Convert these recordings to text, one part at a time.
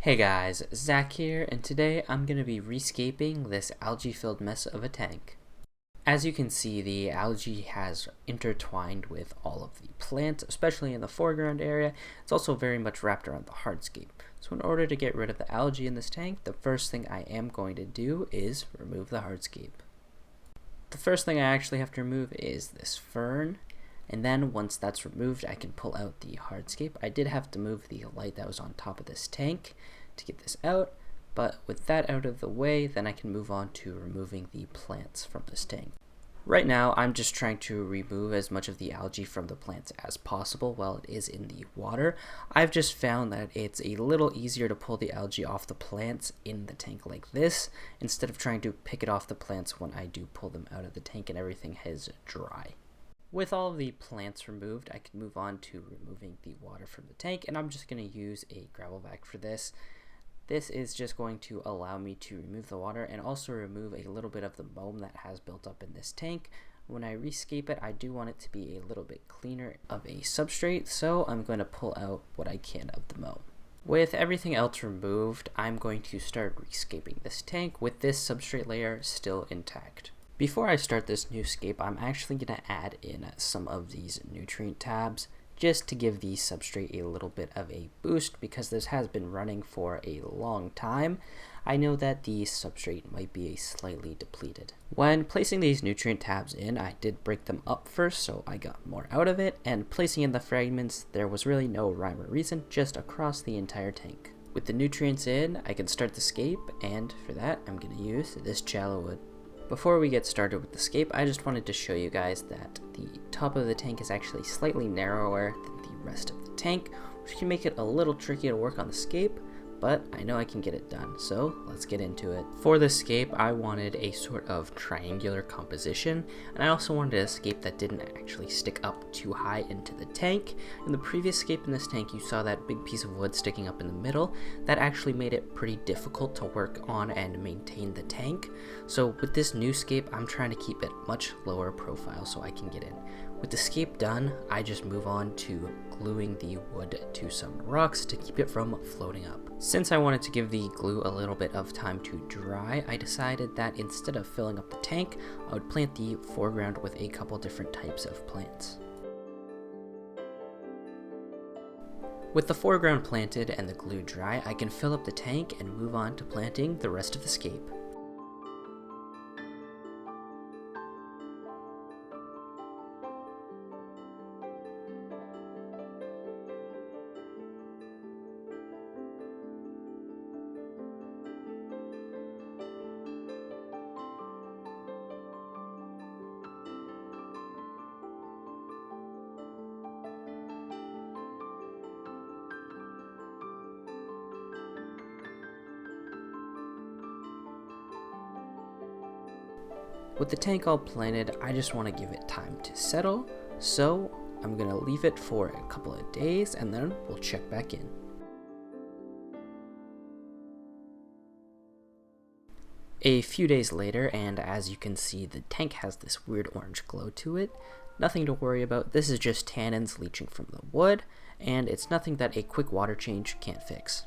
Hey guys, Zach here, and today I'm going to be rescaping this algae-filled mess of a tank. As you can see, the algae has intertwined with all of the plants, especially in the foreground area. It's also very much wrapped around the hardscape. So in order to get rid of the algae in this tank, the first thing I am going to do is remove the hardscape. The first thing I actually have to remove is this fern. And then once that's removed, I can pull out the hardscape. I did have to move the light that was on top of this tank to get this out, but with that out of the way, then I can move on to removing the plants from this tank. Right now, I'm just trying to remove as much of the algae from the plants as possible while it is in the water. I've just found that it's a little easier to pull the algae off the plants in the tank like this, instead of trying to pick it off the plants when I do pull them out of the tank and everything is dry. With all of the plants removed, I can move on to removing the water from the tank, and I'm just going to use a gravel vac for this. This is just going to allow me to remove the water and also remove a little bit of the loam that has built up in this tank. When I rescape it, I do want it to be a little bit cleaner of a substrate, so I'm going to pull out what I can of the loam. With everything else removed, I'm going to start rescaping this tank with this substrate layer still intact. Before I start this new scape, I'm actually going to add in some of these nutrient tabs just to give the substrate a little bit of a boost, because this has been running for a long time. I know that the substrate might be slightly depleted. When placing these nutrient tabs in, I did break them up first so I got more out of it, and placing in the fragments, there was really no rhyme or reason, just across the entire tank. With the nutrients in, I can start the scape, and for that I'm going to use this shallow wood. Before we get started with the scape, I just wanted to show you guys that the top of the tank is actually slightly narrower than the rest of the tank, which can make it a little tricky to work on the scape, but I know I can get it done, so let's get into it. For the scape, I wanted a sort of triangular composition, and I also wanted a scape that didn't actually stick up too high into the tank. In the previous scape in this tank, you saw that big piece of wood sticking up in the middle. That actually made it pretty difficult to work on and maintain the tank. So with this new scape, I'm trying to keep it much lower profile so I can get in. With the scape done, I just move on to gluing the wood to some rocks to keep it from floating up. Since I wanted to give the glue a little bit of time to dry, I decided that instead of filling up the tank, I would plant the foreground with a couple different types of plants. With the foreground planted and the glue dry, I can fill up the tank and move on to planting the rest of the scape. With the tank all planted, I just want to give it time to settle, so I'm going to leave it for a couple of days and then we'll check back in. A few days later, and as you can see, the tank has this weird orange glow to it. Nothing to worry about, this is just tannins leaching from the wood, and it's nothing that a quick water change can't fix.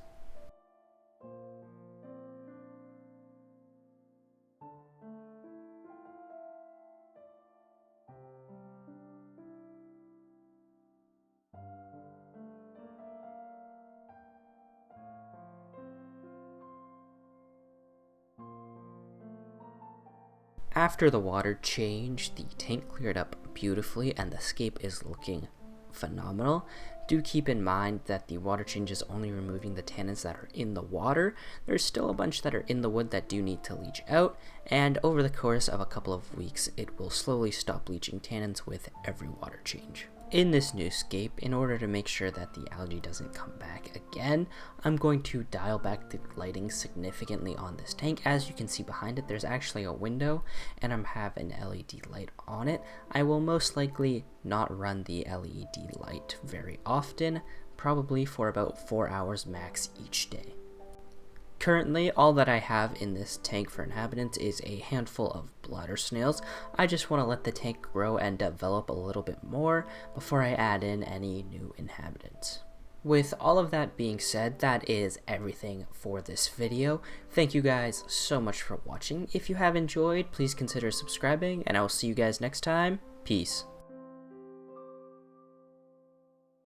After the water change, the tank cleared up beautifully and the scape is looking phenomenal. Do keep in mind that the water change is only removing the tannins that are in the water. There's still a bunch that are in the wood that do need to leach out, and over the course of a couple of weeks, it will slowly stop leaching tannins with every water change. In this new scape, in order to make sure that the algae doesn't come back again, I'm going to dial back the lighting significantly on this tank. As you can see behind it, there's actually a window and I have an LED light on it. I will most likely not run the LED light very often, probably for about 4 hours max each day. Currently, all that I have in this tank for inhabitants is a handful of bladder snails. I just want to let the tank grow and develop a little bit more before I add in any new inhabitants. With all of that being said, that is everything for this video. Thank you guys so much for watching. If you have enjoyed, please consider subscribing, and I will see you guys next time. Peace.